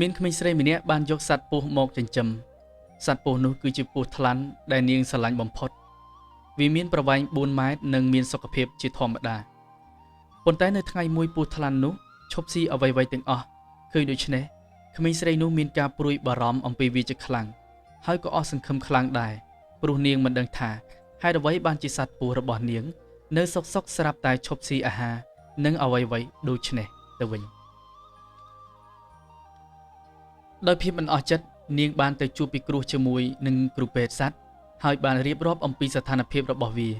មានក្មេងស្រីម្នាក់បានយកសត្វពស់មកចិញ្ចឹមសត្វពស់នោះគឺជាពស់ថ្លាន់ដែលនាងស្រឡាញ់បំផុតវាមានប្រវែង4ម៉ែត្រនិងមានសុខភាពជាធម្មតាប៉ុន្តែនៅថ្ងៃមួយពស់ថ្លាន់នោះឈប់ស៊ីអ្វីៗទាំងអស់ឃើញដូច្នេះក្មេងស្រីនោះមានការព្រួយបារម្ភអំពីវាជាខ្លាំងហើយក៏អស់សង្ឃឹមខ្លាំងដែរព្រោះនាងមិនដឹងថាហេតុអ្វីបានជាសត្វពស់របស់នាងនៅសុកស្រាប់តែឈប់ស៊ីអាហារនិងអ្វីៗដូចនេះទៅវិញដោយភាពមិនអស់ចិត្តនាងបានទៅជួបពិគ្រោះជាមួយនឹងគ្រូពេទ្យសត្វហើយបានរៀបរាប់អំពីស្ថានភាពរបស់វា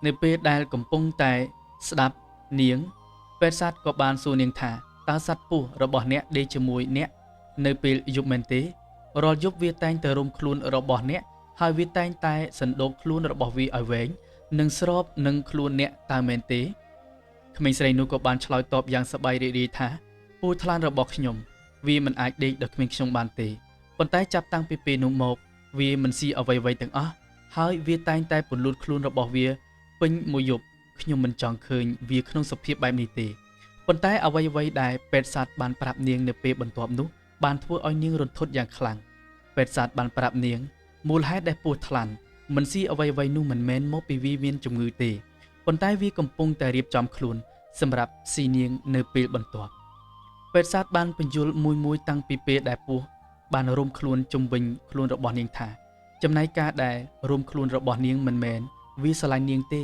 នៅពេលដែលកំពុងតែស្ដាប់នាងពេទ្យសត្វក៏បានសួរនាងថាតើសត្វពស់របស់អ្នកដេកជាមួយអ្នកនៅពេលយប់មែនទេរាល់យប់វាតែងតែរុំខ្លួនរបស់អ្នកហើយវាតែងតែសណ្ដូកខ្លួនរបស់វាឲ្យវែងនិងស្របនឹងខ្លួនអ្នកតើមែនទេក្មេងស្រីនោះក៏បានឆ្លើយតបយ៉ាងសប្បាយរីករាយថាពស់ថ្លាន់របស់ខ្ញុំវាមិនអាចដេកដោយគ្មានខ្ញុំបានទេប៉ុន្តែចាប់តាំងពីពេលនោះមកវាមិនស៊ីអ្វីៗទាំងអស់ហើយវាតែងតែពន្លូតខ្លួនរបស់វាពេញមួយយប់ខ្ញុំមិនចង់ឃើញវាក្នុងសភាពបែបនេះទេប៉ុន្តែអ្វីៗដែលពេទ្យសត្វបានប្រាប់នាងនៅពេលបន្ទាប់នោះបានធ្វើឲ្យនាងរន្ធត់យ៉ាងខ្លាំងពេទ្យសត្វបានប្រាប់នាងមូលហេតុដែលពស់ថ្លាន់មិនស៊ីអ្វីៗនោះមិនមែនមកពីវាមានជំងឺទេប៉ុន្តែវាកំពុងតែរៀបចំខ្លួនសម្រាប់ស៊ីនាងនៅពេលបន្ទាប់ពេទ្យសត្វបានបញ្យល់មួយតាំងពីពេលដែលពស់បានរុំខ្លួនជុំវិញខ្លួនរបស់នាងថាចំណែកការដែលរុំខ្លួនរបស់នាងមិនមែនវាស្រឡាញ់នាងទេ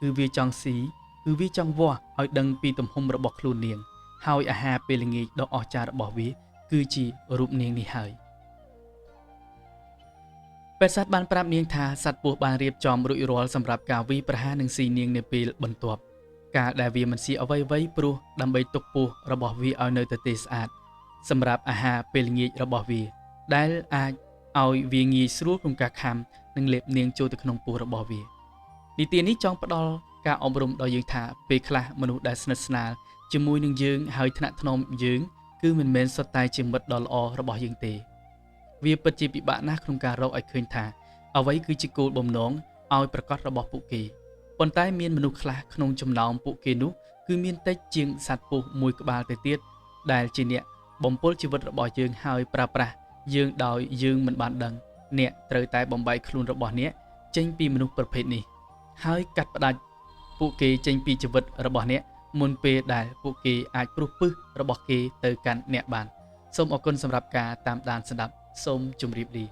គឺវាចង់ស៊ីគឺវាចង់វាស់ឲ្យដឹងពីទំហំរបស់ខ្លួននាងហើយអាហារពេលល្ងាចដ៏អស្ចារ្យរបស់វាគឺជារូបនាងនេះហើយពេទ្យសត្វបានប្រាប់នាងថាសត្វពស់បានរៀបចំរួចរាល់សម្រាប់ការវាយប្រហារនឹងស៊ីនាងនៅពេលបន្ទាប់ការដែលវាមិនស៊ីអ្វីៗព្រោះដើម្បីទុកពស់របស់វាឲ្យនៅទទេស្អាតសម្រាប់អាហារពេលល្ងាចរបស់វាដែលអាចឲ្យវាងាយស្រួលក្នុងការខាំនិងលេបនាងចូលទៅក្នុងពោះរបស់វានីតិនេះចង់ផ្ដល់ការអប់រំដល់យើងថាពេលខ្លះមនុស្សដែលស្និទ្ធស្នាលជាមួយនឹងយើងហើយថ្នាក់ថ្នមយើងគឺមិនមែនសុទ្ធតែជាមិត្តដ៏ល្អរបស់យើងទេវាពិតជាពិបាកណាស់ក្នុងការរកឲ្យឃើញថាអ្វីគឺជាគោលបំណងឲ្យប្រកបរបស់ពួកគេប៉ុន្តែមានមនុស្សខ្លះក្នុងចំណោមពួកគេនោះគឺមានតិចជាងសត្វពស់មួយក្បាលទៅទៀតដែលជាអ្នកបំពុលជីវិតរបស់យើងហើយប្រើប្រាស់យើងដោយយើងមិនបានដឹងអ្នកត្រូវតែបំបីខ្លួនរបស់អ្នកចេញពីមនុស្សប្រភេទនេះហើយកាត់ផ្ដាច់ពួកគេចេញពីជីវិតរបស់អ្នកមុនពេលដែលពួកគេអាចព្រោះពឹសរបស់គេទៅកាន់អ្នកបានសូមអរគុណសម្រាប់ការតាមដានស្ដាប់សូមជម្រាបលា